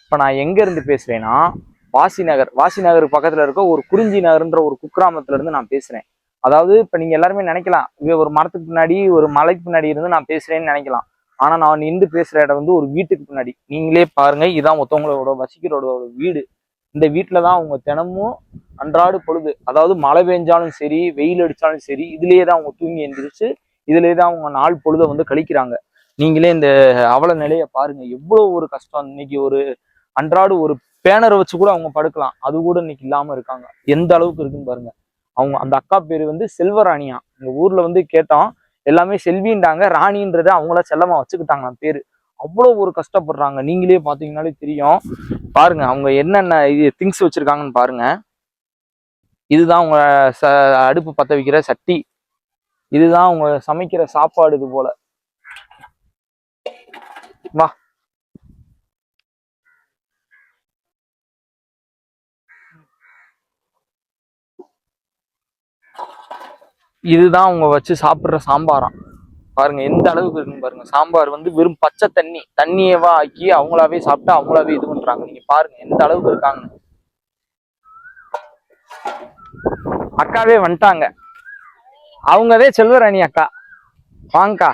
இப்போ நான் எங்க இருந்து பேசுறேன்னா வாசி நகர் பக்கத்துல இருக்க ஒரு குறிஞ்சி நகர்ன்ற ஒரு குக்கிராமத்துல இருந்து நான் பேசுறேன். அதாவது இப்ப நீங்க எல்லாருமே நினைக்கலாம், ஒரு மரத்துக்கு பின்னாடி ஒரு மலைக்கு பின்னாடி இருந்து நான் பேசுறேன்னு நினைக்கலாம். ஆனா நான் நின்று பேசுற இடம் வந்து ஒரு வீட்டுக்கு பின்னாடி. நீங்களே பாருங்க, இதான் ஒருத்தவங்களோட வசிக்கிறோட வீடு. இந்த வீட்டுலதான் அவங்க தினமும் அன்றாடு பொழுது, அதாவது மழை பெஞ்சாலும் சரி வெயில் அடிச்சாலும் சரி, இதுலயே தான் அவங்க தூங்கி எந்திரிச்சு இதுலயே தான் அவங்க நாள் பொழுத வந்து கழிக்கிறாங்க. நீங்களே இந்த அவல நிலைய பாருங்க, எவ்வளவு ஒரு கஷ்டம். இன்னைக்கு ஒரு அன்றாடு ஒரு பேனரை வச்சு கூட அவங்க படுக்கலாம், அது கூட இன்னைக்கு இல்லாம இருக்காங்க. எந்த அளவுக்கு இருக்குன்னு பாருங்க. அவங்க அந்த அக்கா பேரு வந்து செல்வராணியா. எங்க ஊர்ல வந்து கேட்டோம், எல்லாமே செல்வின்றாங்க, ராணின்றத அவங்கள செல்லமா வச்சுக்கிட்டாங்க பேரு. அவ்வளவு ஒரு கஷ்டப்படுறாங்க. நீங்களே பாத்தீங்கன்னாலே தெரியும். பாருங்க அவங்க என்னென்ன திங்ஸ் வச்சிருக்காங்கன்னு பாருங்க. இதுதான் அவங்க அடுப்பு பத்த வைக்கிற சட்டி, இதுதான் அவங்க சமைக்கிற சாப்பாடு. இது போல வா. இதுதான் அவங்க வச்சு சாப்பிடுற சாம்பாராம். பாருங்க எந்த அளவுக்கு இருக்குன்னு பாருங்க. சாம்பார் வந்து வெறும் பச்சை தண்ணியவா ஆக்கி அவங்களாவே சாப்பிட்டு அவங்களாவே இது பண்றாங்க. நீங்க பாருங்க எந்த அளவுக்கு இருக்காங்க. அக்காவே வந்துட்டாங்க, அவங்கதே செல்வராணி அக்கா. வாங்கக்கா.